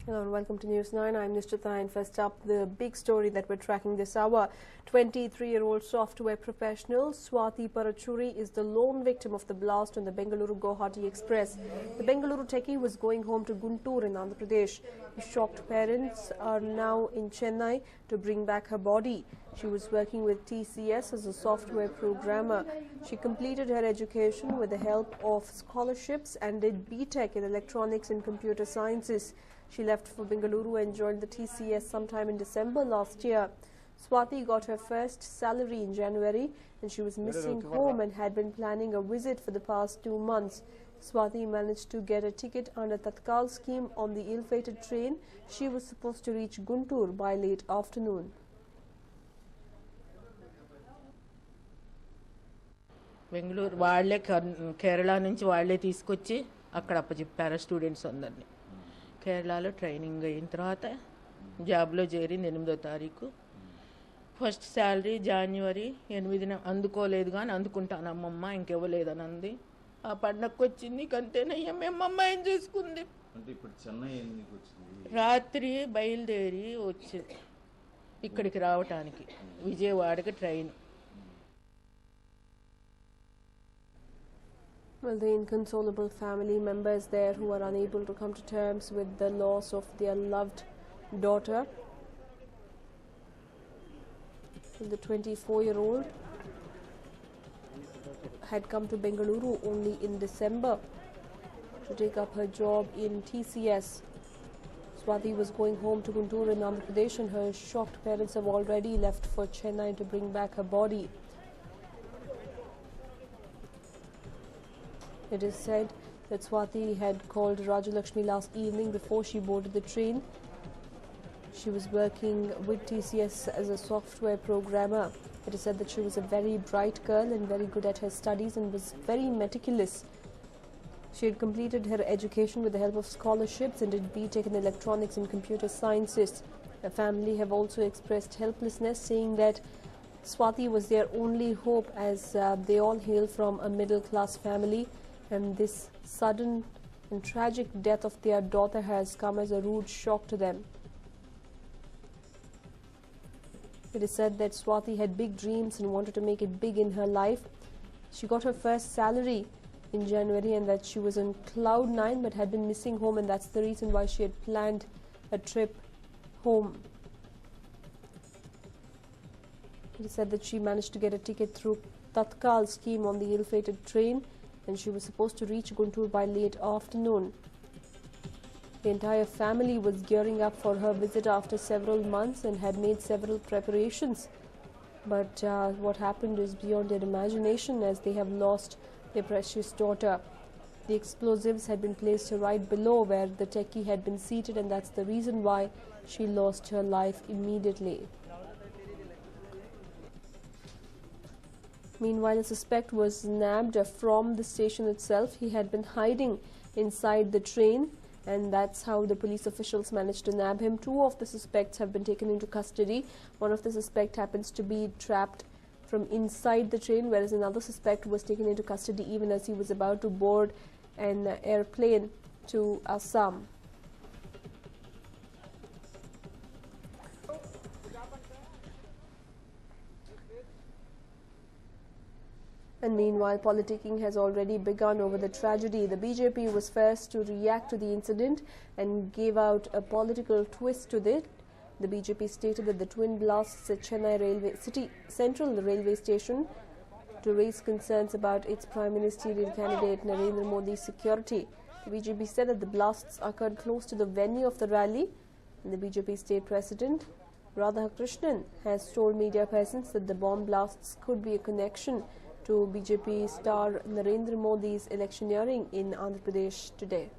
Hello and welcome to News 9. I'm Nishtita and first up, the big story that we're tracking this hour. 23-year-old software professional Swati Parachuri is the lone victim of the blast on the Bengaluru-Guwahati Express. The Bengaluru techie was going home to Guntur in Andhra Pradesh. His shocked parents are now in Chennai to bring back her body. She was working with TCS as a software programmer. She completed her education with the help of scholarships and did BTech in electronics and computer sciences. She left for Bengaluru and joined the TCS sometime in December last year. Swati got her first salary in January and she was missing home and had been planning a visit for the past 2 months. Swati managed to get a ticket under Tatkal scheme on the ill-fated train. She was supposed to reach Guntur by late afternoon. Bengaluru వాళ్ళే కేరళ నుంచి వాళ్ళే తీసుకొచ్చి అక్కడ అప్పచెప్పారు students అందరినీ. కేరళలో training అయిన తర్వాత జాబ్లో చేరింది 8వ తారీఖు. ఫస్ట్ శాలరీ జనవరి 8న అందుకోలేదు కానీ అందుకుంటాను అమ్మమ్మ ఇంకెవ్వలేదని అంది. ఆ పండగకు వచ్చింది కంతేనయ్యా మేము అమ్మాయిని చూసుకుంది. రాత్రి బయలుదేరి వచ్చి ఇక్కడికి రావటానికి విజయవాడకి train. Well, the inconsolable family members there who are unable to come to terms with the loss of their loved daughter. The 24-year-old had come to Bengaluru only in December to take up her job in TCS. Swati was going home to Guntur in Andhra Pradesh and her shocked parents have already left for Chennai to bring back her body. It is said that Swati had called Rajalakshmi last evening before she boarded the train. She was working with TCS as a software programmer. It is said that she was a very bright girl and very good at her studies and was very meticulous. She had completed her education with the help of scholarships and did BTech in electronics and computer sciences. Her family have also expressed helplessness, saying that Swati was their only hope as they all hail from a middle-class family. And this sudden and tragic death of their daughter has come as a rude shock to them. It is said that Swati had big dreams and wanted to make it big in her life. She got her first salary in January and that she was on cloud 9 but had been missing home, and that's the reason why she had planned a trip home. It is said that she managed to get a ticket through Tatkal scheme on the ill-fated train and she was supposed to reach Guntur by late afternoon. The entire family was gearing up for her visit after several months and had made several preparations. But what happened is beyond their imagination, as they have lost their precious daughter. The explosives had been placed right below where the techie had been seated, and that's the reason why she lost her life immediately. Meanwhile, a suspect was nabbed from the station itself. He had been hiding inside the train, and that's how the police officials managed to nab him. 2 of the suspects have been taken into custody. One of the suspects happens to be trapped from inside the train, whereas another suspect was taken into custody even as he was about to board an airplane to Assam. And meanwhile, politicking has already begun over the tragedy. The BJP was first to react to the incident and gave out a political twist to it. The BJP stated that the twin blasts at Chennai Railway City Central Railway Station to raise concerns about its Prime Ministerial candidate Narendra Modi's security. The BJP said that the blasts occurred close to the venue of the rally. And the BJP state president Radhakrishnan has told media persons that the bomb blasts could be a connection to BJP star Narendra Modi's electioneering in Andhra Pradesh today.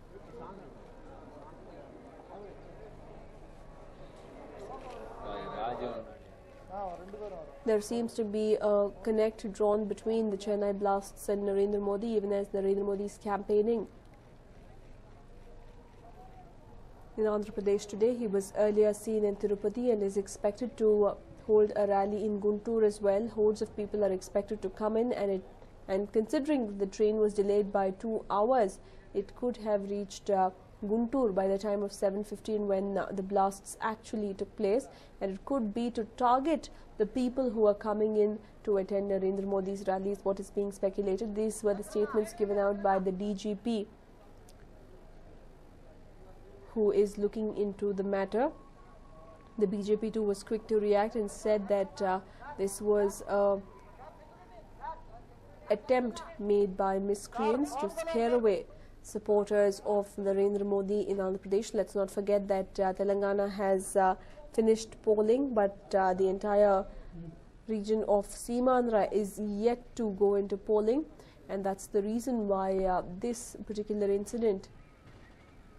There seems to be a connect drawn between the Chennai blasts and Narendra Modi, even as Narendra Modi is campaigning in Andhra Pradesh today. He was earlier seen in Tirupati and is expected to hold a rally in Guntur as well. Hordes of people are expected to come in, and considering the train was delayed by 2 hours, it could have reached Guntur by the time of 7:15 when the blasts actually took place, and it could be to target the people who are coming in to attend Narendra Modi's rallies, what is being speculated. These were the statements given out by the DGP, who is looking into the matter. The BJP too was quick to react and said that this was an attempt made by miscreants to scare away supporters of Narendra Modi in Andhra Pradesh. Let's not forget that Telangana has finished polling, but the entire region of Seemandhra is yet to go into polling, and that's the reason why this particular incident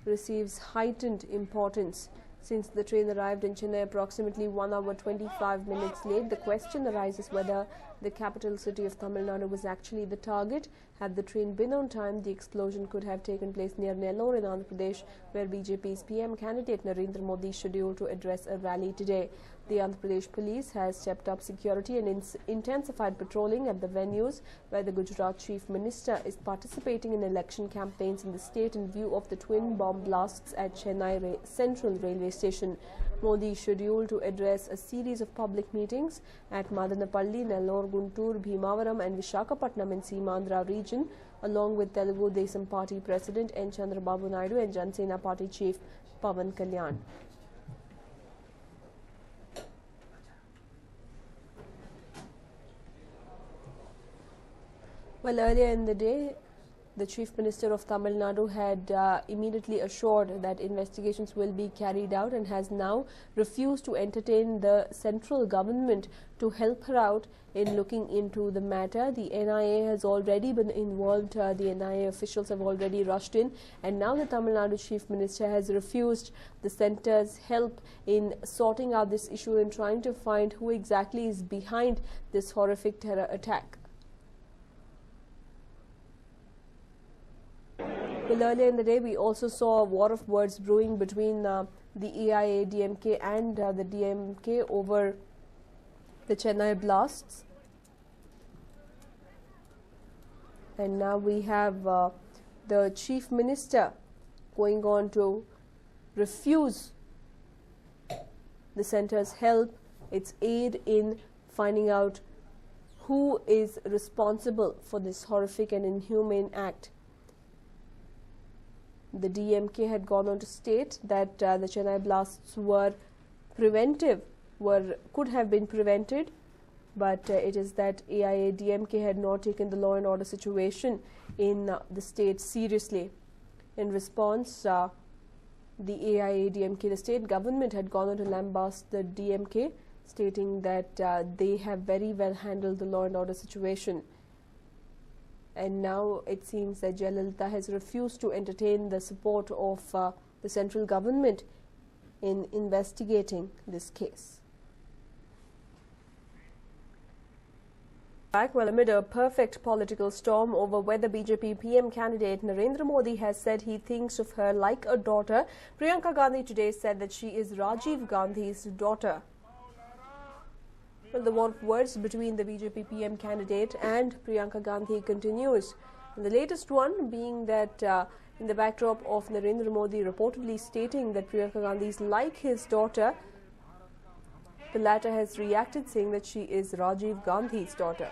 receives heightened importance. Since the train arrived in Chennai approximately 1 hour 25 minutes late, the question arises whether the capital city of Tamil Nadu was actually the target. Had the train been on time, the explosion could have taken place near Nellore in Andhra Pradesh, where BJP's PM candidate Narendra Modi is scheduled to address a rally today. The Andhra Pradesh police has stepped up security and intensified patrolling at the venues where the Gujarat Chief Minister is participating in election campaigns in the state in view of the twin bomb blasts at Chennai Central Railway Station. Modi is scheduled to address a series of public meetings at Madanapalli, Nellore, Guntur, Bhimavaram and Vishakhapatnam in Seemandhra region, along with Telugu Desam Party President N. Chandrababu Naidu and Jansena Party Chief Pawan Kalyan. Well, earlier in the day, the Chief Minister of Tamil Nadu had immediately assured that investigations will be carried out and has now refused to entertain the central government to help her out in looking into the matter. The NIA has already been involved. The NIA officials have already rushed in, and now the Tamil Nadu Chief Minister has refused the centre's help in sorting out this issue and trying to find who exactly is behind this horrific terror attack. Well, earlier in the day, we also saw a war of words brewing between the EIA, DMK and the DMK over the Chennai blasts. And now we have the Chief Minister going on to refuse the centre's help, its aid in finding out who is responsible for this horrific and inhumane act. The DMK had gone on to state that the Chennai blasts were preventive, could have been prevented, but it is that AIA DMK had not taken the law and order situation in the state seriously. In response, the AIA DMK, the state government, had gone on to lambast the DMK, stating that they have very well handled the law and order situation. And now it seems that Jayalalitha has refused to entertain the support of the central government in investigating this case. Well, amid a perfect political storm over whether BJP PM candidate Narendra Modi has said he thinks of her like a daughter, Priyanka Gandhi today said that she is Rajiv Gandhi's daughter. Well, the war of words between the BJP PM candidate and Priyanka Gandhi continues. And the latest one being that in the backdrop of Narendra Modi reportedly stating that Priyanka Gandhi is like his daughter, the latter has reacted saying that she is Rajiv Gandhi's daughter.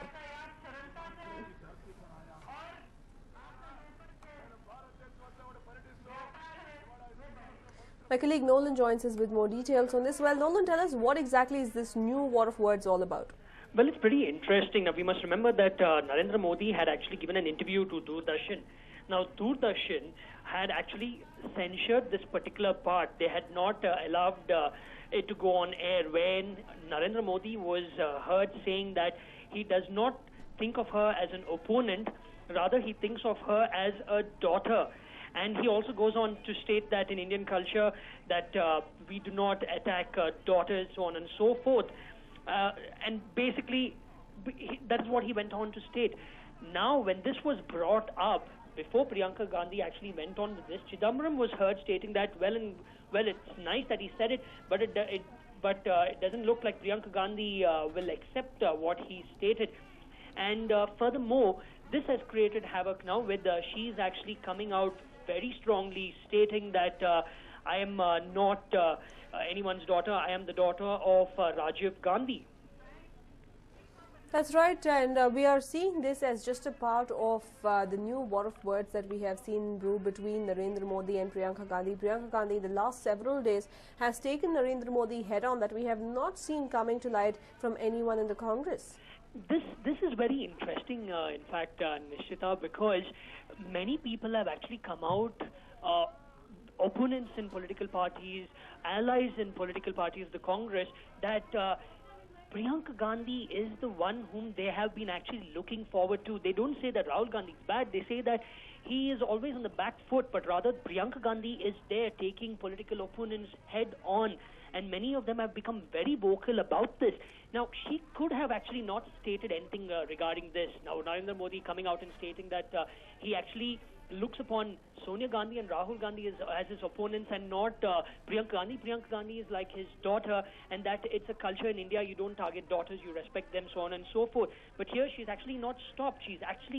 My colleague Nolan joins us with more details on this. Well, Nolan, tell us what exactly is this new war of words all about? Well, it's pretty interesting. Now, we must remember that Narendra Modi had actually given an interview to Doordarshan. Now, Doordarshan had actually censured this particular part. They had not allowed it to go on air when Narendra Modi was heard saying that he does not think of her as an opponent, rather he thinks of her as a daughter. And he also goes on to state that in Indian culture that we do not attack daughters, so on and so forth. And basically, that's what he went on to state. Now, when this was brought up, before Priyanka Gandhi actually went on with this, Chidambaram was heard stating that, well, it's nice that he said it, but it doesn't look like Priyanka Gandhi will accept what he stated. And furthermore, this has created havoc now with she's actually coming out very strongly, stating that I am not anyone's daughter. I am the daughter of Rajiv Gandhi. That's right, and we are seeing this as just a part of the new war of words that we have seen brew between Narendra Modi and Priyanka Gandhi. Priyanka Gandhi, in the last several days, has taken Narendra Modi head-on that we have not seen coming to light from anyone in the Congress. This is very interesting, in fact, Nishita, because many people have actually come out, opponents in political parties, allies in political parties, the Congress, that Priyanka Gandhi is the one whom they have been actually looking forward to. They don't say that Rahul Gandhi is bad. They say that he is always on the back foot, but rather Priyanka Gandhi is there taking political opponents head on. And many of them have become very vocal about this. Now, she could have actually not stated anything regarding this. Now, Narendra Modi coming out and stating that he actually looks upon Sonia Gandhi and Rahul Gandhi as his opponents and not Priyanka Gandhi. Priyanka Gandhi is like his daughter, and that it's a culture in India, you don't target daughters, you respect them, so on and so forth. But here she's actually not stopped. She's actually